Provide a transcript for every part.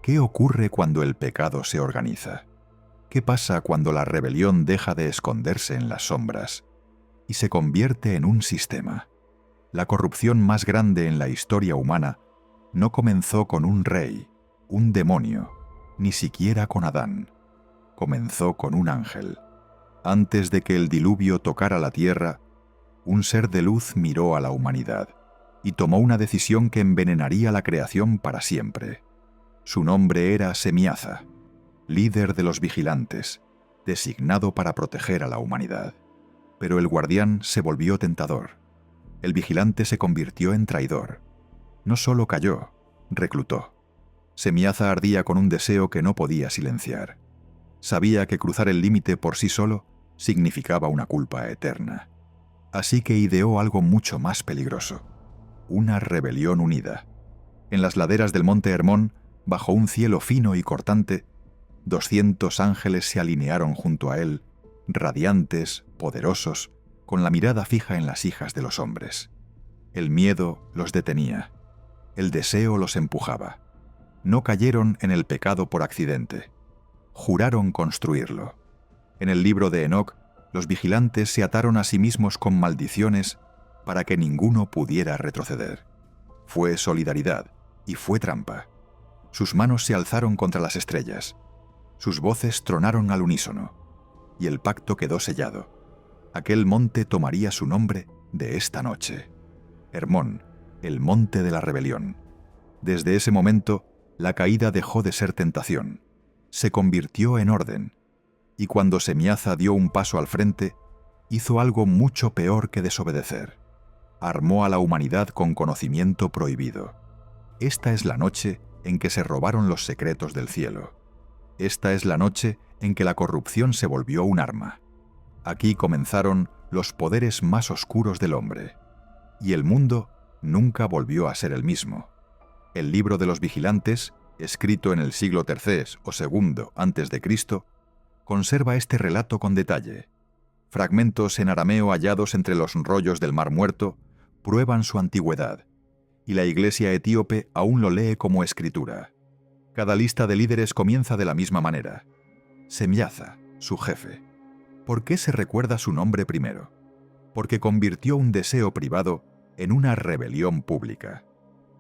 ¿Qué ocurre cuando el pecado se organiza? ¿Qué pasa cuando la rebelión deja de esconderse en las sombras y se convierte en un sistema? La corrupción más grande en la historia humana no comenzó con un rey, un demonio, ni siquiera con Adán. Comenzó con un ángel. Antes de que el diluvio tocara la tierra, un ser de luz miró a la humanidad y tomó una decisión que envenenaría la creación para siempre. Su nombre era Semiaza, líder de los vigilantes, designado para proteger a la humanidad. Pero el guardián se volvió tentador. El vigilante se convirtió en traidor. No solo cayó, reclutó. Semiaza ardía con un deseo que no podía silenciar. Sabía que cruzar el límite por sí solo significaba una culpa eterna. Así que ideó algo mucho más peligroso: una rebelión unida. En las laderas del monte Hermón, bajo un cielo fino y cortante, 200 ángeles se alinearon junto a él, radiantes, poderosos, con la mirada fija en las hijas de los hombres. El miedo los detenía. El deseo los empujaba. No cayeron en el pecado por accidente. Juraron construirlo. En el libro de Enoc, los vigilantes se ataron a sí mismos con maldiciones para que ninguno pudiera retroceder. Fue solidaridad y fue trampa. Sus manos se alzaron contra las estrellas. Sus voces tronaron al unísono. Y el pacto quedó sellado. Aquel monte tomaría su nombre de esta noche: Hermón, el monte de la rebelión. Desde ese momento, la caída dejó de ser tentación. Se convirtió en orden. Y cuando Semiaza dio un paso al frente, hizo algo mucho peor que desobedecer. Armó a la humanidad con conocimiento prohibido. Esta es la noche en que se robaron los secretos del cielo. Esta es la noche en que la corrupción se volvió un arma. Aquí comenzaron los poderes más oscuros del hombre. Y el mundo nunca volvió a ser el mismo. El libro de los vigilantes, escrito en el siglo III o II a.C., conserva este relato con detalle. Fragmentos en arameo hallados entre los rollos del Mar Muerto prueban su antigüedad, y la Iglesia etíope aún lo lee como escritura. Cada lista de líderes comienza de la misma manera: Semiaza, su jefe. ¿Por qué se recuerda su nombre primero? Porque convirtió un deseo privado en una rebelión pública.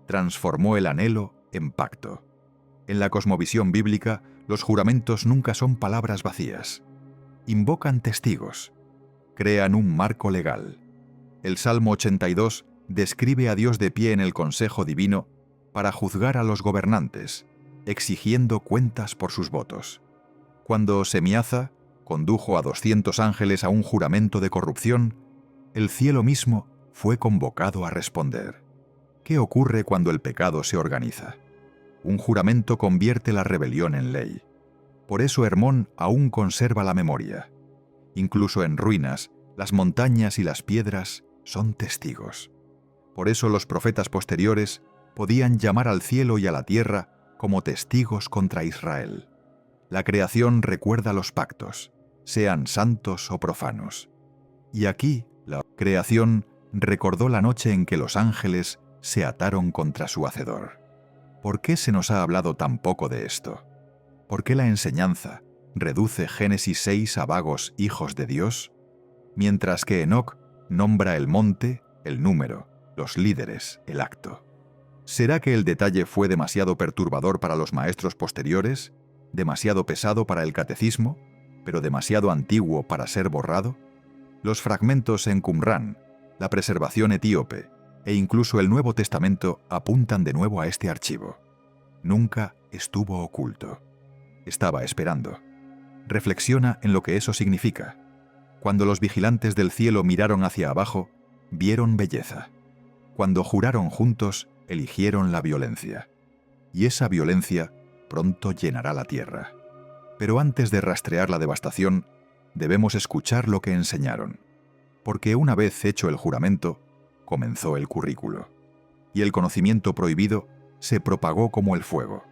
Transformó el anhelo en pacto. En la cosmovisión bíblica, los juramentos nunca son palabras vacías. Invocan testigos. Crean un marco legal. El Salmo 82 describe a Dios de pie en el consejo divino para juzgar a los gobernantes, exigiendo cuentas por sus votos. Cuando Semiaza condujo a 200 ángeles a un juramento de corrupción, el cielo mismo fue convocado a responder. ¿Qué ocurre cuando el pecado se organiza? Un juramento convierte la rebelión en ley. Por eso Hermón aún conserva la memoria. Incluso en ruinas, las montañas y las piedras son testigos. Por eso los profetas posteriores podían llamar al cielo y a la tierra como testigos contra Israel. La creación recuerda los pactos, sean santos o profanos. Y aquí, la creación recordó la noche en que los ángeles se ataron contra su Hacedor. ¿Por qué se nos ha hablado tan poco de esto? ¿Por qué la enseñanza reduce Génesis 6 a vagos hijos de Dios? Mientras que Enoc nombra el monte, el número, los líderes, el acto. ¿Será que el detalle fue demasiado perturbador para los maestros posteriores? ¿Demasiado pesado para el catecismo? ¿Pero demasiado antiguo para ser borrado? Los fragmentos en Qumrán, la preservación etíope e incluso el Nuevo Testamento apuntan de nuevo a este archivo. Nunca estuvo oculto. Estaba esperando. Reflexiona en lo que eso significa. Cuando los vigilantes del cielo miraron hacia abajo, vieron belleza. Cuando juraron juntos, eligieron la violencia. Y esa violencia pronto llenará la tierra. Pero antes de rastrear la devastación, debemos escuchar lo que enseñaron. Porque una vez hecho el juramento, comenzó el currículo. Y el conocimiento prohibido se propagó como el fuego.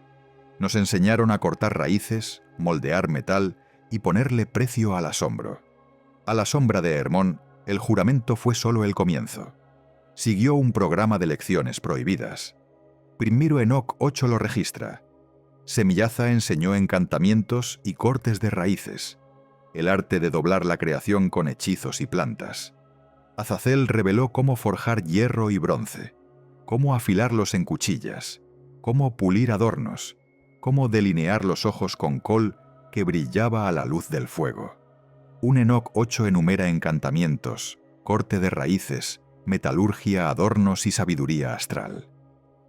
Nos enseñaron a cortar raíces, moldear metal y ponerle precio al asombro. A la sombra de Hermón, el juramento fue solo el comienzo. Siguió un programa de lecciones prohibidas. Primero Enoc 8 lo registra. Semiyaza enseñó encantamientos y cortes de raíces, el arte de doblar la creación con hechizos y plantas. Azazel reveló cómo forjar hierro y bronce, cómo afilarlos en cuchillas, cómo pulir adornos, cómo delinear los ojos con col que brillaba a la luz del fuego. Un Enoc 8 enumera encantamientos, corte de raíces, metalurgia, adornos y sabiduría astral.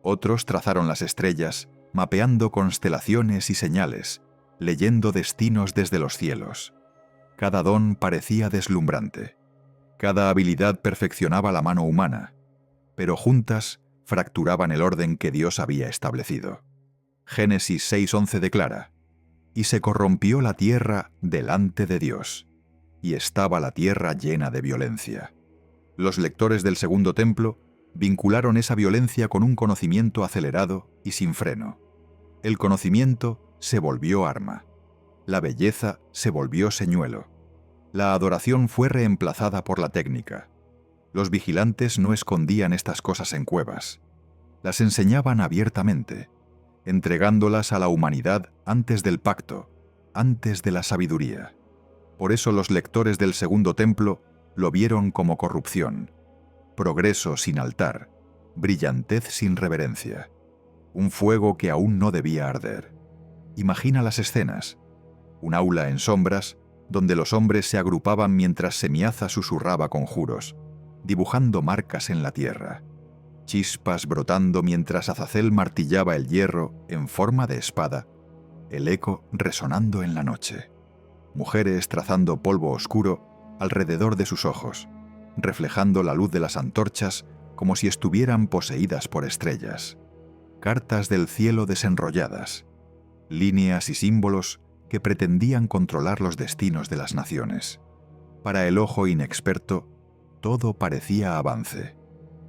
Otros trazaron las estrellas, mapeando constelaciones y señales, leyendo destinos desde los cielos. Cada don parecía deslumbrante. Cada habilidad perfeccionaba la mano humana, pero juntas fracturaban el orden que Dios había establecido. Génesis 6:11 declara: «Y se corrompió la tierra delante de Dios, y estaba la tierra llena de violencia». Los lectores del Segundo Templo vincularon esa violencia con un conocimiento acelerado y sin freno. El conocimiento se volvió arma. La belleza se volvió señuelo. La adoración fue reemplazada por la técnica. Los vigilantes no escondían estas cosas en cuevas. Las enseñaban abiertamente, entregándolas a la humanidad antes del pacto, antes de la sabiduría. Por eso los lectores del Segundo Templo lo vieron como corrupción, progreso sin altar, brillantez sin reverencia, un fuego que aún no debía arder. Imagina las escenas: un aula en sombras, donde los hombres se agrupaban mientras Semiyaza susurraba conjuros, dibujando marcas en la tierra, chispas brotando mientras Azazel martillaba el hierro en forma de espada, el eco resonando en la noche, mujeres trazando polvo oscuro alrededor de sus ojos, reflejando la luz de las antorchas como si estuvieran poseídas por estrellas, cartas del cielo desenrolladas, líneas y símbolos que pretendían controlar los destinos de las naciones. Para el ojo inexperto, todo parecía avance,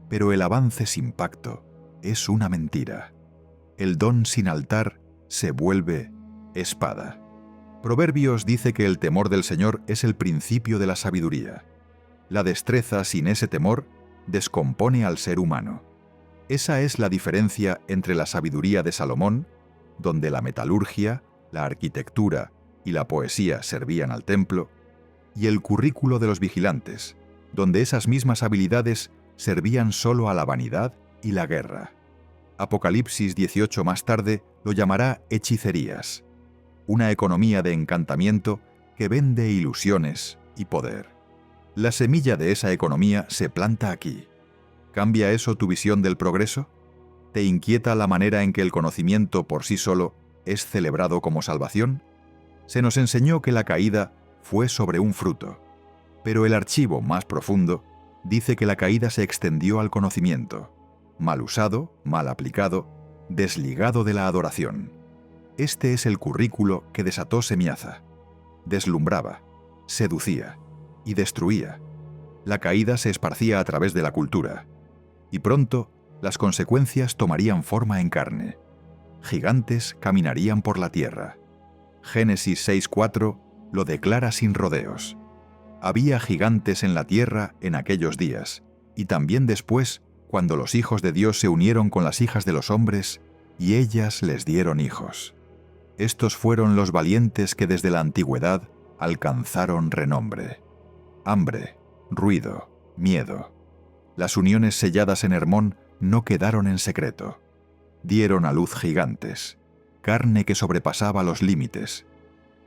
pero el avance sin pacto es una mentira. El don sin altar se vuelve espada. Proverbios dice que el temor del Señor es el principio de la sabiduría. La destreza sin ese temor descompone al ser humano. Esa es la diferencia entre la sabiduría de Salomón, donde la metalurgia, la arquitectura y la poesía servían al templo, y el currículo de los vigilantes, donde esas mismas habilidades servían solo a la vanidad y la guerra. Apocalipsis 18 más tarde lo llamará hechicerías, una economía de encantamiento que vende ilusiones y poder. La semilla de esa economía se planta aquí. ¿Cambia eso tu visión del progreso? ¿Te inquieta la manera en que el conocimiento por sí solo es celebrado como salvación? Se nos enseñó que la caída fue sobre un fruto, pero el archivo más profundo dice que la caída se extendió al conocimiento, mal usado, mal aplicado, desligado de la adoración. Este es el currículo que desató Semiyaza. Deslumbraba, seducía y destruía. La caída se esparcía a través de la cultura, y pronto las consecuencias tomarían forma en carne. Gigantes caminarían por la tierra. Génesis 6:4 lo declara sin rodeos. Había gigantes en la tierra en aquellos días, y también después, cuando los hijos de Dios se unieron con las hijas de los hombres, y ellas les dieron hijos. Estos fueron los valientes que desde la antigüedad alcanzaron renombre. Hambre, ruido, miedo. Las uniones selladas en Hermón no quedaron en secreto. Dieron a luz gigantes, carne que sobrepasaba los límites,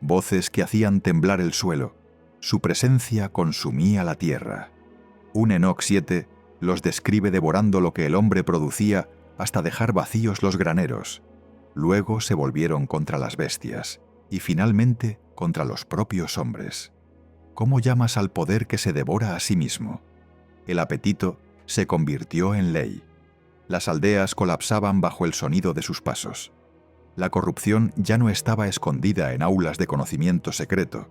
voces que hacían temblar el suelo. Su presencia consumía la tierra. Un Enoc 7 los describe devorando lo que el hombre producía hasta dejar vacíos los graneros. Luego se volvieron contra las bestias y finalmente contra los propios hombres. ¿Cómo llamas al poder que se devora a sí mismo? El apetito se convirtió en ley. Las aldeas colapsaban bajo el sonido de sus pasos. La corrupción ya no estaba escondida en aulas de conocimiento secreto.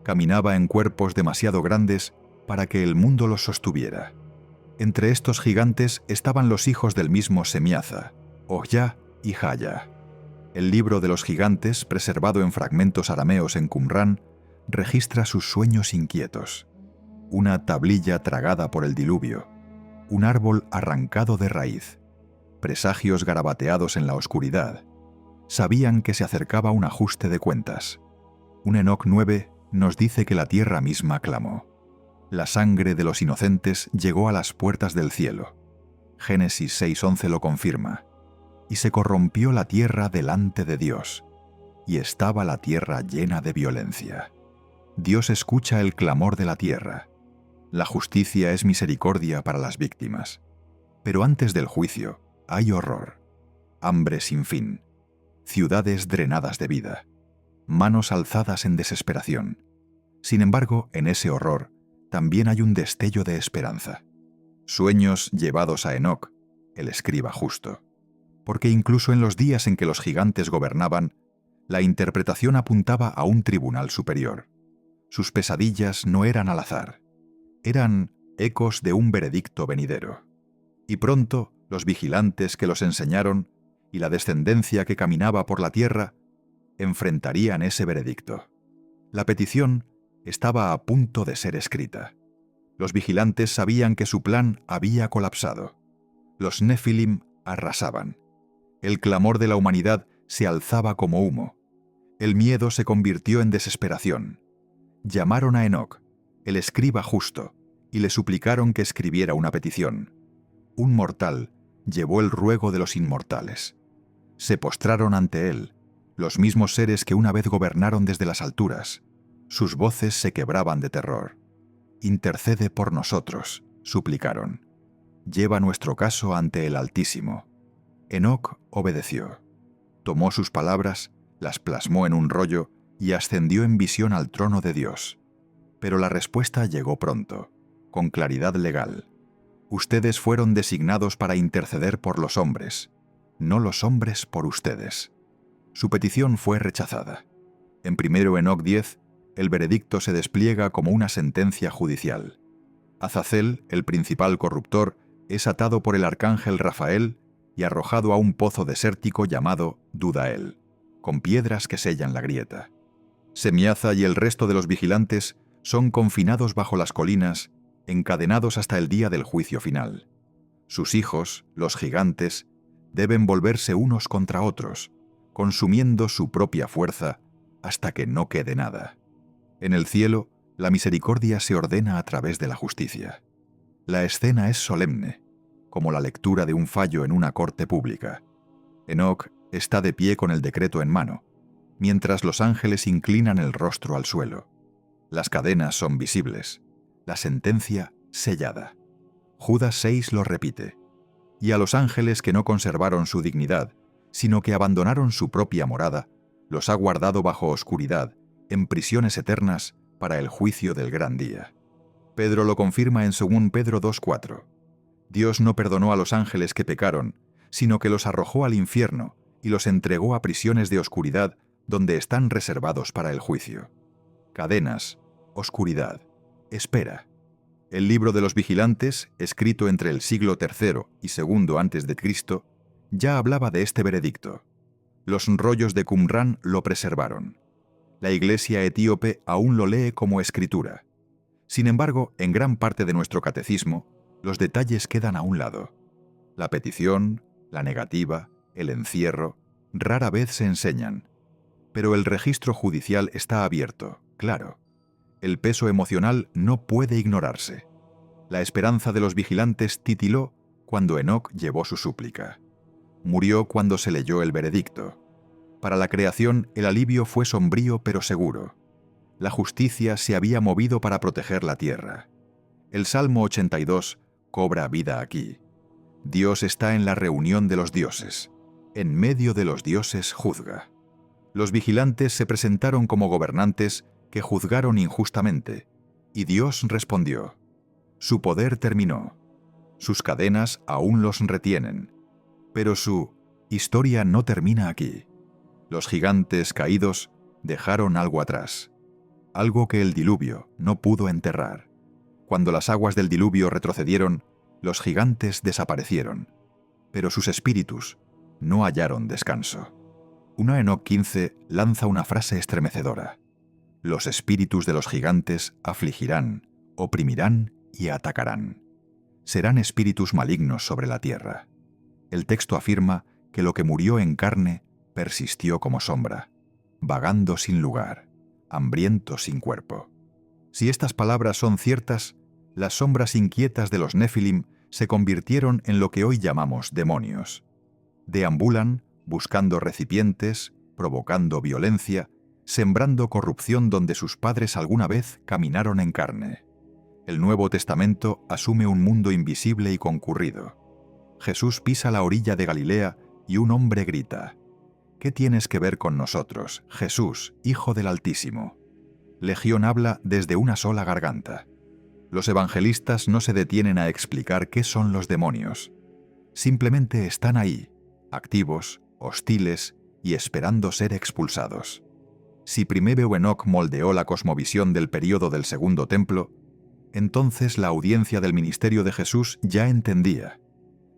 Caminaba en cuerpos demasiado grandes para que el mundo los sostuviera. Entre estos gigantes estaban los hijos del mismo Semiyaza, Ohya y Jaya. El libro de los gigantes, preservado en fragmentos arameos en Qumrán, registra sus sueños inquietos. Una tablilla tragada por el diluvio, un árbol arrancado de raíz, presagios garabateados en la oscuridad, Sabían que se acercaba un ajuste de cuentas. Un Enoc 9 nos dice que la tierra misma clamó. La sangre de los inocentes llegó a las puertas del cielo. Génesis 6:11 lo confirma. Y se corrompió la tierra delante de Dios, y estaba la tierra llena de violencia. Dios escucha el clamor de la tierra. La justicia es misericordia para las víctimas. Pero antes del juicio hay horror, hambre sin fin, ciudades drenadas de vida, manos alzadas en desesperación. Sin embargo, en ese horror también hay un destello de esperanza. Sueños llevados a Enoc, el escriba justo. Porque incluso en los días en que los gigantes gobernaban, la interpretación apuntaba a un tribunal superior. Sus pesadillas no eran al azar, eran ecos de un veredicto venidero. Y pronto los vigilantes que los enseñaron y la descendencia que caminaba por la tierra enfrentarían ese veredicto. La petición estaba a punto de ser escrita. Los vigilantes sabían que su plan había colapsado. Los Nefilim arrasaban. El clamor de la humanidad se alzaba como humo. El miedo se convirtió en desesperación. Llamaron a Enoc, el escriba justo, y le suplicaron que escribiera una petición. Un mortal llevó el ruego de los inmortales. Se postraron ante él, los mismos seres que una vez gobernaron desde las alturas. Sus voces se quebraban de terror. Intercede por nosotros, suplicaron. Lleva nuestro caso ante el Altísimo. Enoc obedeció. Tomó sus palabras, las plasmó en un rollo y ascendió en visión al trono de Dios. Pero la respuesta llegó pronto, con claridad legal. Ustedes fueron designados para interceder por los hombres, no los hombres por ustedes. Su petición fue rechazada. En 1 Enoc 10, el veredicto se despliega como una sentencia judicial. Azazel, el principal corruptor, es atado por el arcángel Rafael y arrojado a un pozo desértico llamado Dudael, con piedras que sellan la grieta. Semiaza y el resto de los vigilantes son confinados bajo las colinas, encadenados hasta el día del juicio final. Sus hijos, los gigantes, deben volverse unos contra otros, consumiendo su propia fuerza hasta que no quede nada. En el cielo, la misericordia se ordena a través de la justicia. La escena es solemne, como la lectura de un fallo en una corte pública. Enoc está de pie con el decreto en mano, mientras los ángeles inclinan el rostro al suelo. Las cadenas son visibles, la sentencia sellada. Judas 6 lo repite. Y a los ángeles que no conservaron su dignidad, sino que abandonaron su propia morada, los ha guardado bajo oscuridad, en prisiones eternas, para el juicio del gran día. Pedro lo confirma en 2 Pedro 2:4. Dios no perdonó a los ángeles que pecaron, sino que los arrojó al infierno y los entregó a prisiones de oscuridad donde están reservados para el juicio. Cadenas, oscuridad, espera. El libro de los vigilantes, escrito entre el siglo III y II a.C., ya hablaba de este veredicto. Los rollos de Qumrán lo preservaron. La iglesia etíope aún lo lee como escritura. Sin embargo, en gran parte de nuestro catecismo, los detalles quedan a un lado. La petición, la negativa, el encierro, rara vez se enseñan. Pero el registro judicial está abierto, claro. El peso emocional no puede ignorarse. La esperanza de los vigilantes titiló cuando Enoc llevó su súplica. Murió cuando se leyó el veredicto. Para la creación el alivio fue sombrío pero seguro. La justicia se había movido para proteger la tierra. El Salmo 82 cobra vida aquí. Dios está en la reunión de los dioses. En medio de los dioses juzga. Los vigilantes se presentaron como gobernantes que juzgaron injustamente, y Dios respondió. Su poder terminó. Sus cadenas aún los retienen. Pero su historia no termina aquí. Los gigantes caídos dejaron algo atrás. Algo que el diluvio no pudo enterrar. Cuando las aguas del diluvio retrocedieron, los gigantes desaparecieron. Pero sus espíritus no hallaron descanso. 1 Enoc 15 lanza una frase estremecedora. Los espíritus de los gigantes afligirán, oprimirán y atacarán. Serán espíritus malignos sobre la tierra. El texto afirma que lo que murió en carne persistió como sombra, vagando sin lugar, hambriento sin cuerpo. Si estas palabras son ciertas, las sombras inquietas de los Nefilim se convirtieron en lo que hoy llamamos demonios. Deambulan, buscando recipientes, provocando violencia, sembrando corrupción donde sus padres alguna vez caminaron en carne. El Nuevo Testamento asume un mundo invisible y concurrido. Jesús pisa la orilla de Galilea y un hombre grita: ¿Qué tienes que ver con nosotros, Jesús, Hijo del Altísimo? Legión habla desde una sola garganta. Los evangelistas no se detienen a explicar qué son los demonios. Simplemente están ahí, activos, hostiles y esperando ser expulsados. Si primero Enoc moldeó la cosmovisión del período del Segundo Templo, entonces la audiencia del ministerio de Jesús ya entendía.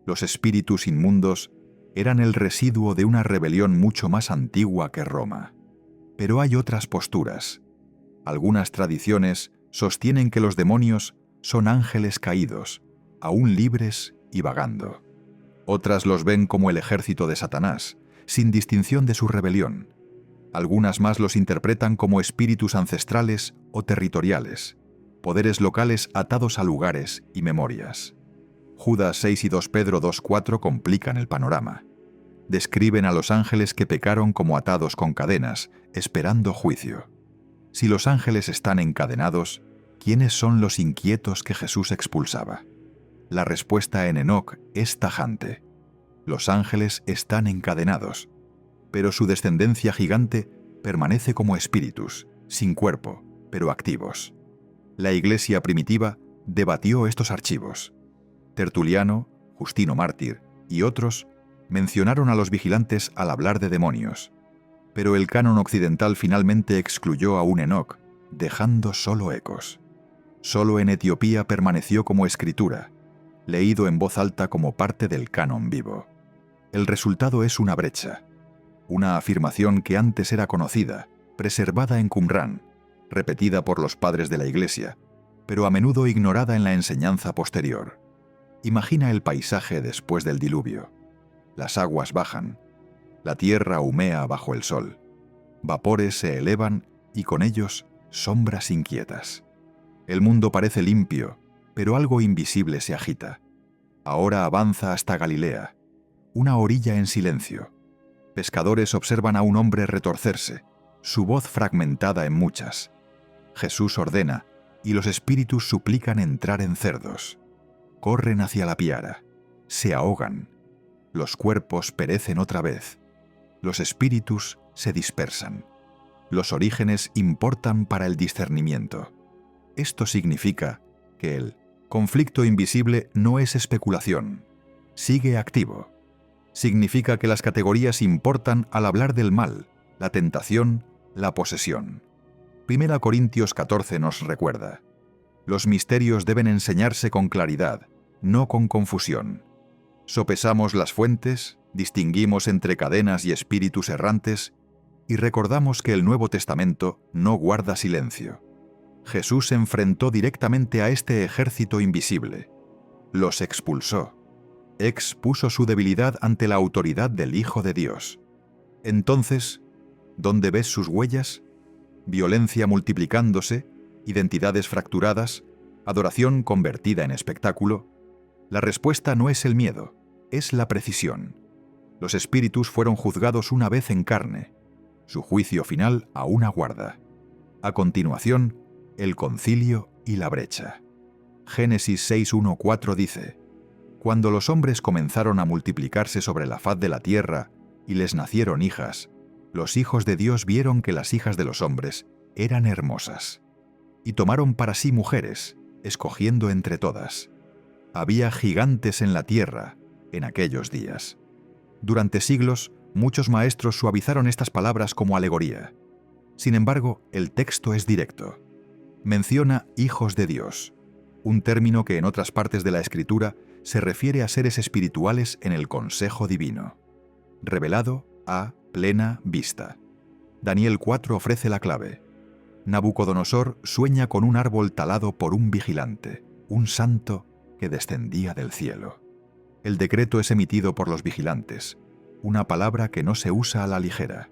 Los espíritus inmundos eran el residuo de una rebelión mucho más antigua que Roma. Pero hay otras posturas. Algunas tradiciones sostienen que los demonios son ángeles caídos, aún libres y vagando. Otras los ven como el ejército de Satanás, sin distinción de su rebelión. Algunas más los interpretan como espíritus ancestrales o territoriales, poderes locales atados a lugares y memorias. Judas 6 y 2 Pedro 2:4 complican el panorama. Describen a los ángeles que pecaron como atados con cadenas, esperando juicio. Si los ángeles están encadenados, ¿quiénes son los inquietos que Jesús expulsaba? La respuesta en Enoc es tajante. Los ángeles están encadenados, pero su descendencia gigante permanece como espíritus, sin cuerpo, pero activos. La Iglesia primitiva debatió estos archivos. Tertuliano, Justino Mártir y otros mencionaron a los vigilantes al hablar de demonios, pero el canon occidental finalmente excluyó a un Enoc, dejando solo ecos. Solo en Etiopía permaneció como escritura, leído en voz alta como parte del canon vivo. El resultado es una brecha, una afirmación que antes era conocida, preservada en Qumrán, repetida por los padres de la Iglesia, pero a menudo ignorada en la enseñanza posterior. Imagina el paisaje después del diluvio. Las aguas bajan, la tierra humea bajo el sol, vapores se elevan y con ellos sombras inquietas. El mundo parece limpio, pero algo invisible se agita. Ahora avanza hasta Galilea, una orilla en silencio. Pescadores observan a un hombre retorcerse, su voz fragmentada en muchas. Jesús ordena, y los espíritus suplican entrar en cerdos. Corren hacia la piara, se ahogan. Los cuerpos perecen otra vez. Los espíritus se dispersan. Los orígenes importan para el discernimiento. Esto significa que el conflicto invisible no es especulación, sigue activo. Significa que las categorías importan al hablar del mal, la tentación, la posesión. 1 Corintios 14 nos recuerda: los misterios deben enseñarse con claridad, no con confusión. Sopesamos las fuentes, distinguimos entre cadenas y espíritus errantes y recordamos que el Nuevo Testamento no guarda silencio. Jesús se enfrentó directamente a este ejército invisible. Los expulsó. Expuso su debilidad ante la autoridad del Hijo de Dios. Entonces, ¿dónde ves sus huellas? Violencia multiplicándose, identidades fracturadas, adoración convertida en espectáculo. La respuesta no es el miedo, es la precisión. Los espíritus fueron juzgados una vez en carne. Su juicio final aún aguarda. A continuación, el concilio y la brecha. Génesis 6:1-4 dice: Cuando los hombres comenzaron a multiplicarse sobre la faz de la tierra y les nacieron hijas, los hijos de Dios vieron que las hijas de los hombres eran hermosas, y tomaron para sí mujeres, escogiendo entre todas. Había gigantes en la tierra en aquellos días. Durante siglos, muchos maestros suavizaron estas palabras como alegoría. Sin embargo, el texto es directo. Menciona hijos de Dios, un término que en otras partes de la Escritura se refiere a seres espirituales en el consejo divino. Revelado a plena vista. Daniel 4 ofrece la clave. Nabucodonosor sueña con un árbol talado por un vigilante, un santo que descendía del cielo. El decreto es emitido por los vigilantes. una palabra que no se usa a la ligera.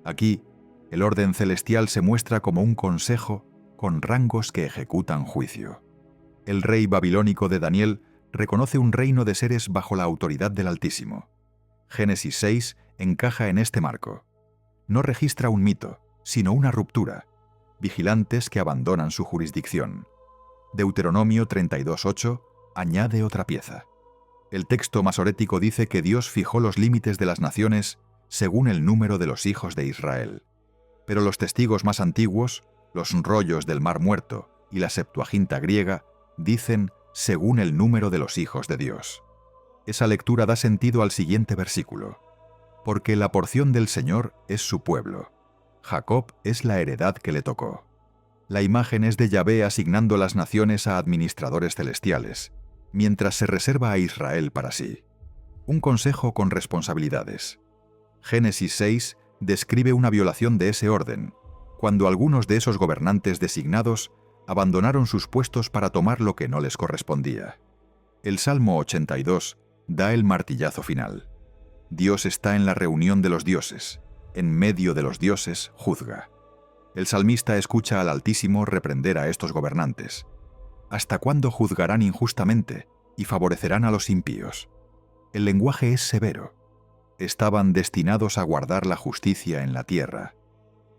Aquí, el orden celestial se muestra como un consejo con rangos que ejecutan juicio. El rey babilónico de Daniel reconoce un reino de seres bajo la autoridad del Altísimo. Génesis 6 encaja en este marco. No registra un mito, sino una ruptura, vigilantes que abandonan su jurisdicción. Deuteronomio 32:8 añade otra pieza. El texto masorético dice que Dios fijó los límites de las naciones según el número de los hijos de Israel. Pero los testigos más antiguos, los rollos del Mar Muerto y la Septuaginta griega, dicen según el número de los hijos de Dios. Esa lectura da sentido al siguiente versículo. Porque la porción del Señor es su pueblo. Jacob es la heredad que le tocó. La imagen es de Yahvé asignando las naciones a administradores celestiales, mientras se reserva a Israel para sí. Un consejo con responsabilidades. Génesis 6 describe una violación de ese orden, cuando algunos de esos gobernantes designados abandonaron sus puestos para tomar lo que no les correspondía. El Salmo 82 da el martillazo final. Dios está en la reunión de los dioses, en medio de los dioses juzga. El salmista escucha al Altísimo reprender a estos gobernantes. ¿Hasta cuándo juzgarán injustamente y favorecerán a los impíos? El lenguaje es severo. Estaban destinados a guardar la justicia en la tierra.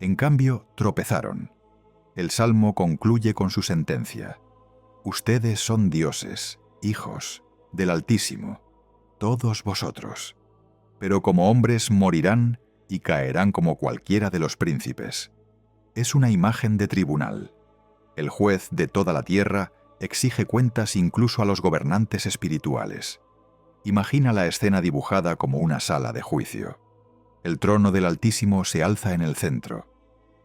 En cambio, tropezaron. El Salmo concluye con su sentencia. Ustedes son dioses, hijos del Altísimo, todos vosotros. Pero como hombres morirán y caerán como cualquiera de los príncipes. Es una imagen de tribunal. El juez de toda la tierra exige cuentas incluso a los gobernantes espirituales. Imagina la escena dibujada como una sala de juicio. El trono del Altísimo se alza en el centro.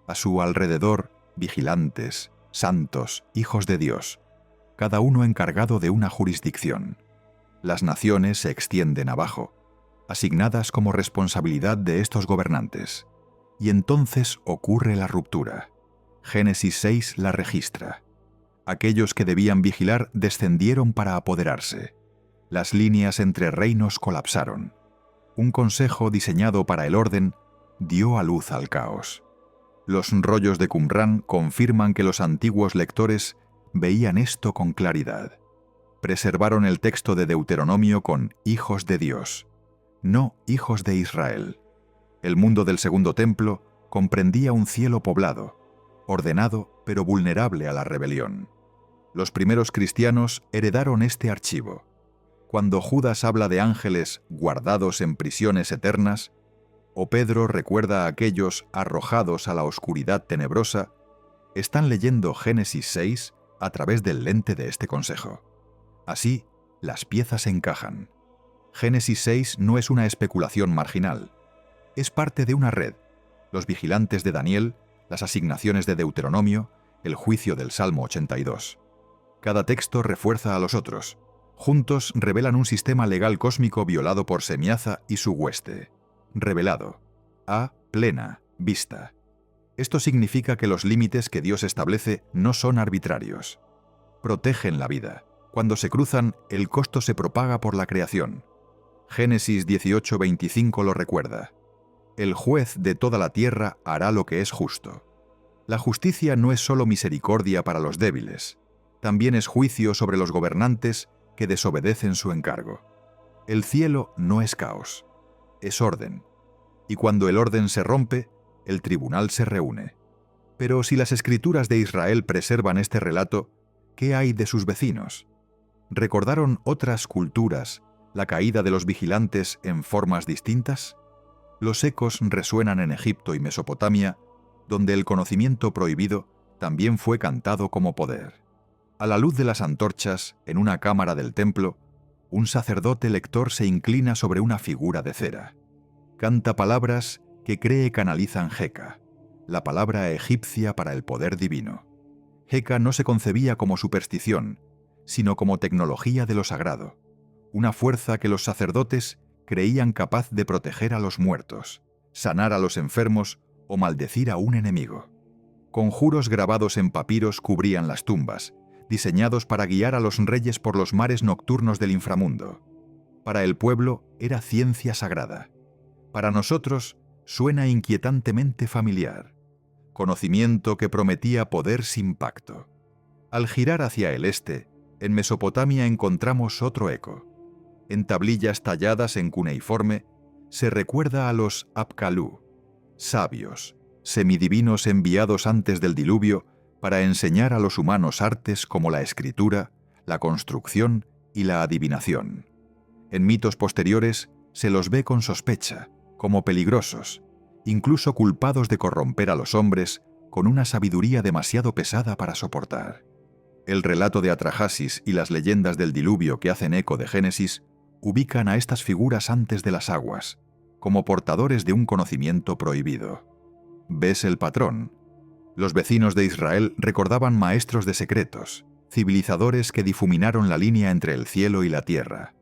A su alrededor, vigilantes, santos, hijos de Dios, cada uno encargado de una jurisdicción. Las naciones se extienden abajo, asignadas como responsabilidad de estos gobernantes. Y entonces ocurre la ruptura. Génesis 6 la registra. Aquellos que debían vigilar descendieron para apoderarse. Las líneas entre reinos colapsaron. Un consejo diseñado para el orden dio a luz al caos. Los rollos de Qumrán confirman que los antiguos lectores veían esto con claridad. Preservaron el texto de Deuteronomio con hijos de Dios, no hijos de Israel. El mundo del Segundo Templo comprendía un cielo poblado, ordenado pero vulnerable a la rebelión. Los primeros cristianos heredaron este archivo. Cuando Judas habla de ángeles guardados en prisiones eternas, o Pedro recuerda a aquellos arrojados a la oscuridad tenebrosa, están leyendo Génesis 6 a través del lente de este consejo. Así, las piezas encajan. Génesis 6 no es una especulación marginal. Es parte de una red. Los vigilantes de Daniel, las asignaciones de Deuteronomio, el juicio del Salmo 82. Cada texto refuerza a los otros. Juntos revelan un sistema legal cósmico violado por Semiaza y su hueste. Revelado. A plena vista. Esto significa que los límites que Dios establece no son arbitrarios. Protegen la vida. Cuando se cruzan, el costo se propaga por la creación. Génesis 18:25 lo recuerda. El juez de toda la tierra hará lo que es justo. La justicia no es solo misericordia para los débiles, también es juicio sobre los gobernantes que desobedecen su encargo. El cielo no es caos, es orden. Y cuando el orden se rompe, el tribunal se reúne. Pero si las escrituras de Israel preservan este relato, ¿qué hay de sus vecinos? ¿Recordaron otras culturas la caída de los vigilantes en formas distintas? Los ecos resuenan en Egipto y Mesopotamia, donde el conocimiento prohibido también fue cantado como poder. A la luz de las antorchas, en una cámara del templo, un sacerdote lector se inclina sobre una figura de cera. Canta palabras que cree canalizan Heka, la palabra egipcia para el poder divino. Heka no se concebía como superstición, sino como tecnología de lo sagrado, una fuerza que los sacerdotes creían capaz de proteger a los muertos, sanar a los enfermos o maldecir a un enemigo. Conjuros grabados en papiros cubrían las tumbas, diseñados para guiar a los reyes por los mares nocturnos del inframundo. Para el pueblo era ciencia sagrada. Para nosotros suena inquietantemente familiar, conocimiento que prometía poder sin pacto. Al girar hacia el este, en Mesopotamia encontramos otro eco. En tablillas talladas en cuneiforme se recuerda a los Apkalú, sabios, semidivinos enviados antes del diluvio para enseñar a los humanos artes como la escritura, la construcción y la adivinación. En mitos posteriores se los ve con sospecha, como peligrosos, incluso culpados de corromper a los hombres con una sabiduría demasiado pesada para soportar. El relato de Atrahasis y las leyendas del diluvio que hacen eco de Génesis ubican a estas figuras antes de las aguas, como portadores de un conocimiento prohibido. ¿Ves el patrón? Los vecinos de Israel recordaban maestros de secretos, civilizadores que difuminaron la línea entre el cielo y la tierra.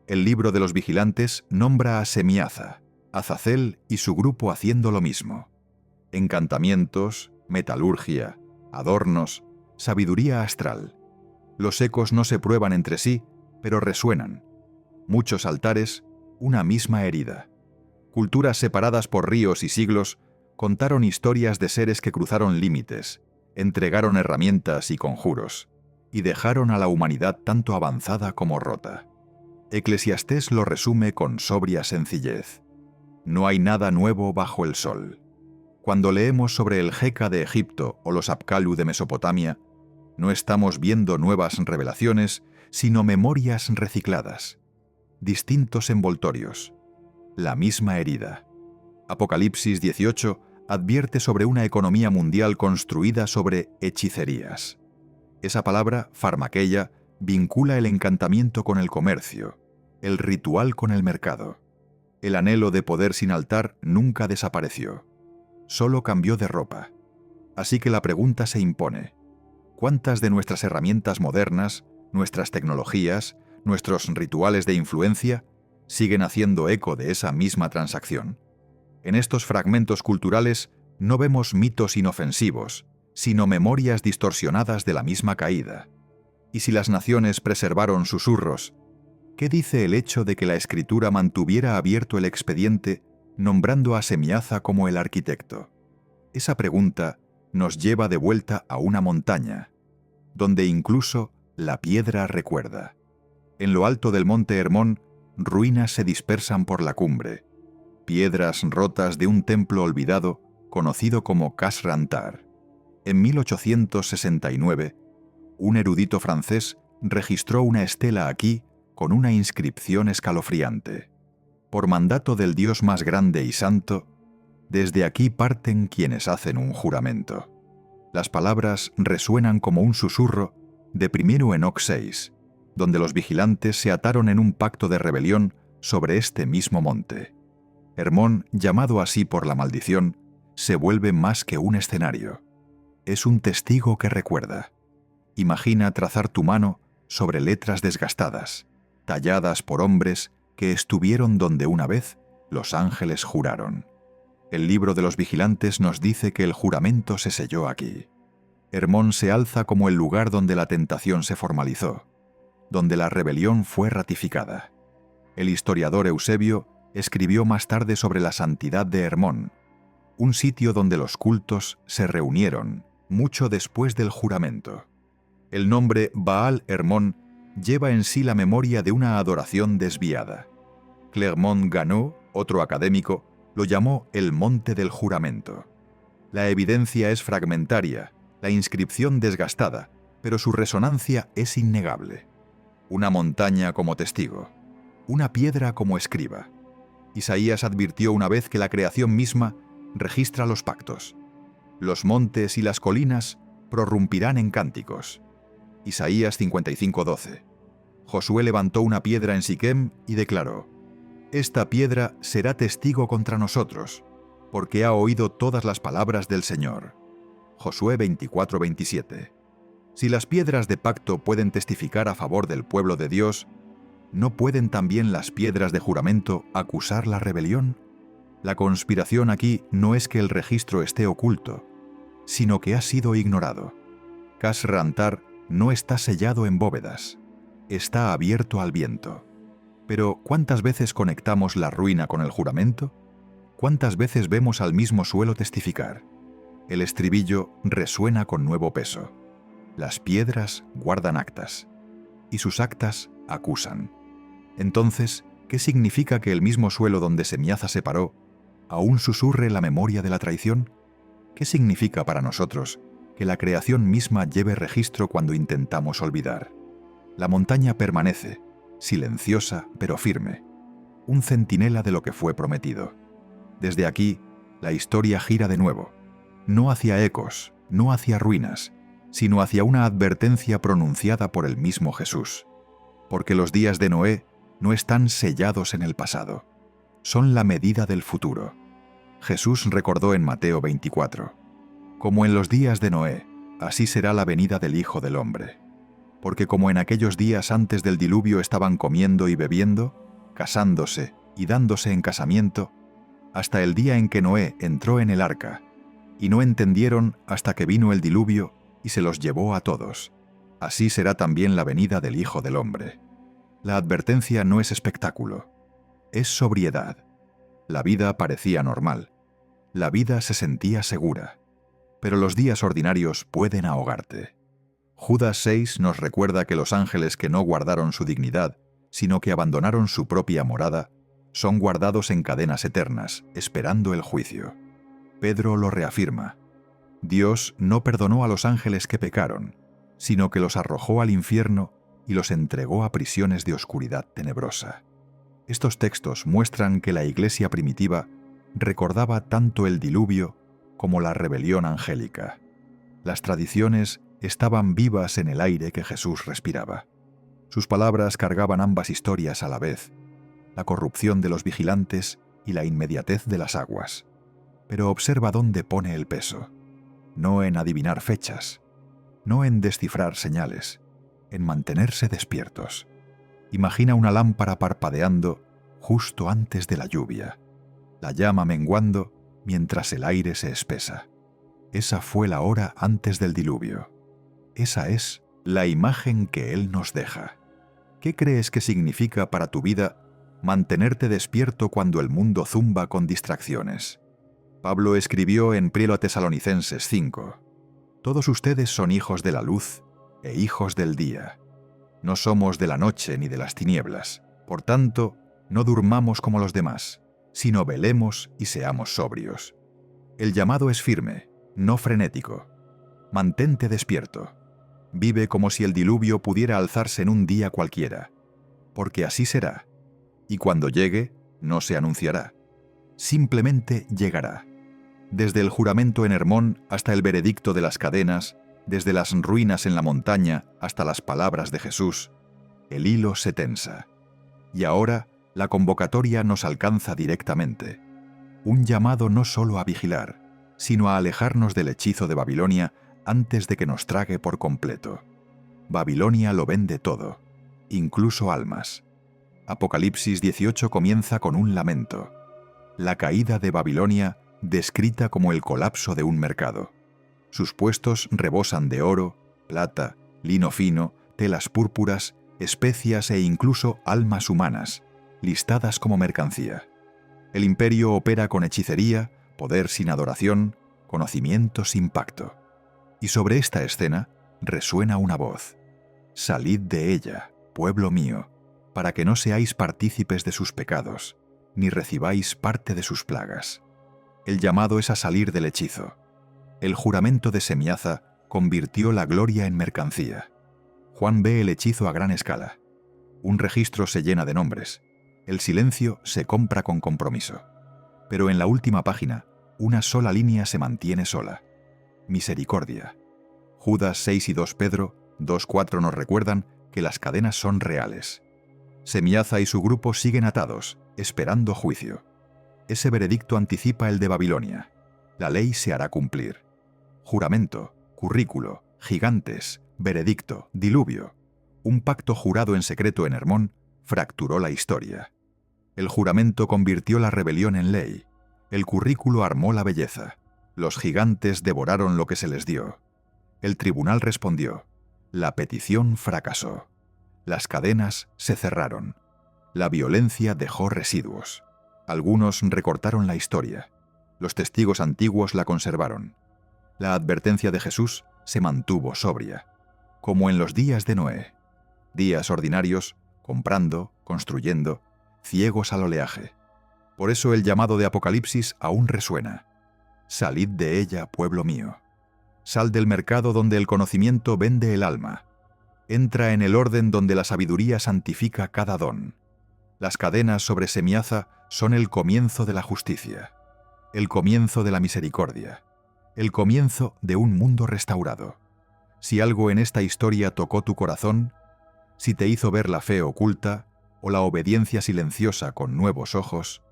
El libro de los vigilantes nombra a Semiaza, Azazel y su grupo haciendo lo mismo. Encantamientos, metalurgia, adornos, sabiduría astral. Los ecos no se prueban entre sí, pero resuenan. Muchos altares, una misma herida. Culturas separadas por ríos y siglos contaron historias de seres que cruzaron límites, entregaron herramientas y conjuros, y dejaron a la humanidad tanto avanzada como rota. Eclesiastés lo resume con sobria sencillez. No hay nada nuevo bajo el sol. Cuando leemos sobre el Jeka de Egipto o los Apkalú de Mesopotamia, no estamos viendo nuevas revelaciones, sino memorias recicladas. Distintos envoltorios. La misma herida. Apocalipsis 18 advierte sobre una economía mundial construida sobre hechicerías. Esa palabra, farmaqueia, vincula el encantamiento con el comercio, el ritual con el mercado. El anhelo de poder sin altar nunca desapareció. Solo cambió de ropa. Así que la pregunta se impone. ¿Cuántas de nuestras herramientas modernas, nuestras tecnologías, nuestros rituales de influencia, siguen haciendo eco de esa misma transacción? En estos fragmentos culturales no vemos mitos inofensivos, sino memorias distorsionadas de la misma caída. Y si las naciones preservaron susurros, ¿qué dice el hecho de que la escritura mantuviera abierto el expediente nombrando a Semiaza como el arquitecto? Esa pregunta nos lleva de vuelta a una montaña, donde incluso la piedra recuerda. En lo alto del monte Hermón, ruinas se dispersan por la cumbre, piedras rotas de un templo olvidado conocido como Kasrantar. En 1869, un erudito francés registró una estela aquí con una inscripción escalofriante. Por mandato del Dios más grande y santo, desde aquí parten quienes hacen un juramento. Las palabras resuenan como un susurro de 1 Enoc 6, donde los vigilantes se ataron en un pacto de rebelión sobre este mismo monte. Hermón, llamado así por la maldición, se vuelve más que un escenario. Es un testigo que recuerda. Imagina trazar tu mano sobre letras desgastadas, talladas por hombres que estuvieron donde una vez los ángeles juraron. El libro de los vigilantes nos dice que el juramento se selló aquí. Hermón se alza como el lugar donde la tentación se formalizó, donde la rebelión fue ratificada. El historiador Eusebio escribió más tarde sobre la santidad de Hermón, un sitio donde los cultos se reunieron mucho después del juramento. El nombre Baal Hermón lleva en sí la memoria de una adoración desviada. Clermont-Ganneau, otro académico, lo llamó el monte del juramento. La evidencia es fragmentaria, la inscripción desgastada, pero su resonancia es innegable. Una montaña como testigo, una piedra como escriba. Isaías advirtió una vez que la creación misma registra los pactos. Los montes y las colinas prorrumpirán en cánticos. Isaías 55:12. Josué levantó una piedra en Siquem y declaró: «Esta piedra será testigo contra nosotros, porque ha oído todas las palabras del Señor». Josué 24:27. Si las piedras de pacto pueden testificar a favor del pueblo de Dios, ¿no pueden también las piedras de juramento acusar la rebelión? La conspiración aquí no es que el registro esté oculto, sino que ha sido ignorado. Kasrantar no está sellado en bóvedas, está abierto al viento. Pero ¿cuántas veces conectamos la ruina con el juramento? ¿Cuántas veces vemos al mismo suelo testificar? El estribillo resuena con nuevo peso. Las piedras guardan actas, y sus actas acusan. Entonces, ¿qué significa que el mismo suelo donde Semiaza se paró aún susurre la memoria de la traición? ¿Qué significa para nosotros que la creación misma lleve registro cuando intentamos olvidar? La montaña permanece, silenciosa pero firme, un centinela de lo que fue prometido. Desde aquí, la historia gira de nuevo, no hacia ecos, no hacia ruinas, sino hacia una advertencia pronunciada por el mismo Jesús. Porque los días de Noé no están sellados en el pasado, son la medida del futuro. Jesús recordó en Mateo 24, como en los días de Noé, así será la venida del Hijo del Hombre. Porque como en aquellos días antes del diluvio estaban comiendo y bebiendo, casándose y dándose en casamiento, hasta el día en que Noé entró en el arca, y no entendieron hasta que vino el diluvio y se los llevó a todos. Así será también la venida del Hijo del Hombre. La advertencia no es espectáculo, es sobriedad. La vida parecía normal, la vida se sentía segura, pero los días ordinarios pueden ahogarte. Judas 6 nos recuerda que los ángeles que no guardaron su dignidad, sino que abandonaron su propia morada, son guardados en cadenas eternas, esperando el juicio. Pedro lo reafirma. Dios no perdonó a los ángeles que pecaron, sino que los arrojó al infierno y los entregó a prisiones de oscuridad tenebrosa. Estos textos muestran que la Iglesia primitiva recordaba tanto el diluvio como la rebelión angélica. Las tradiciones estaban vivas en el aire que Jesús respiraba. Sus palabras cargaban ambas historias a la vez, la corrupción de los vigilantes y la inmediatez de las aguas. Pero observa dónde pone el peso. No en adivinar fechas, no en descifrar señales, en mantenerse despiertos. Imagina una lámpara parpadeando justo antes de la lluvia, la llama menguando mientras el aire se espesa. Esa fue la hora antes del diluvio. Esa es la imagen que Él nos deja. ¿Qué crees que significa para tu vida mantenerte despierto cuando el mundo zumba con distracciones? Pablo escribió en 1 Tesalonicenses 5, «Todos ustedes son hijos de la luz e hijos del día. No somos de la noche ni de las tinieblas. Por tanto, no durmamos como los demás, sino velemos y seamos sobrios». El llamado es firme, no frenético. Mantente despierto. Vive como si el diluvio pudiera alzarse en un día cualquiera, porque así será. Y cuando llegue, no se anunciará. Simplemente llegará. Desde el juramento en Hermón hasta el veredicto de las cadenas, desde las ruinas en la montaña hasta las palabras de Jesús, el hilo se tensa. Y ahora la convocatoria nos alcanza directamente. Un llamado no solo a vigilar, sino a alejarnos del hechizo de Babilonia antes de que nos trague por completo. Babilonia lo vende todo, incluso almas. Apocalipsis 18 comienza con un lamento. La caída de Babilonia descrita como el colapso de un mercado. Sus puestos rebosan de oro, plata, lino fino, telas púrpuras, especias e incluso almas humanas, listadas como mercancía. El imperio opera con hechicería, poder sin adoración, conocimiento sin pacto. Y sobre esta escena resuena una voz. Salid de ella, pueblo mío, para que no seáis partícipes de sus pecados, ni recibáis parte de sus plagas. El llamado es a salir del hechizo. El juramento de Semiaza convirtió la gloria en mercancía. Juan ve el hechizo a gran escala. Un registro se llena de nombres. El silencio se compra con compromiso. Pero en la última página, una sola línea se mantiene sola. Misericordia. Judas 6 y 2 Pedro 2:4 nos recuerdan que las cadenas son reales. Semiaza y su grupo siguen atados, esperando juicio. Ese veredicto anticipa el de Babilonia. La ley se hará cumplir. Juramento, currículo, gigantes, veredicto, diluvio. Un pacto jurado en secreto en Hermón fracturó la historia. El juramento convirtió la rebelión en ley. El currículo armó la belleza. Los gigantes devoraron lo que se les dio. El tribunal respondió. La petición fracasó. Las cadenas se cerraron. La violencia dejó residuos. Algunos recortaron la historia. Los testigos antiguos la conservaron. La advertencia de Jesús se mantuvo sobria, como en los días de Noé. Días ordinarios, comprando, construyendo, ciegos al oleaje. Por eso el llamado de Apocalipsis aún resuena. Salid de ella, pueblo mío. Sal del mercado donde el conocimiento vende el alma. Entra en el orden donde la sabiduría santifica cada don. Las cadenas sobre Semiaza son el comienzo de la justicia, el comienzo de la misericordia, el comienzo de un mundo restaurado. Si algo en esta historia tocó tu corazón, si te hizo ver la fe oculta o la obediencia silenciosa con nuevos ojos,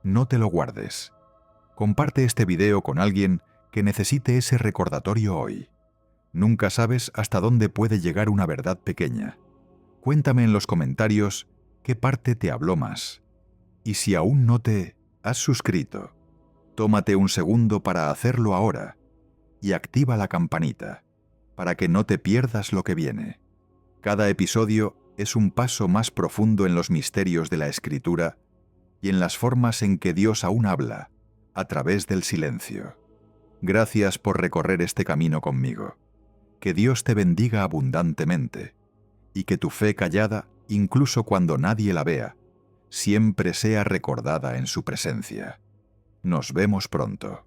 no te lo guardes. Comparte este video con alguien que necesite ese recordatorio hoy. Nunca sabes hasta dónde puede llegar una verdad pequeña. Cuéntame en los comentarios qué parte te habló más. Y si aún no te has suscrito, tómate un segundo para hacerlo ahora y activa la campanita para que no te pierdas lo que viene. Cada episodio es un paso más profundo en los misterios de la Escritura y en las formas en que Dios aún habla a través del silencio. Gracias por recorrer este camino conmigo. Que Dios te bendiga abundantemente y que tu fe callada, incluso cuando nadie la vea, siempre sea recordada en su presencia. Nos vemos pronto.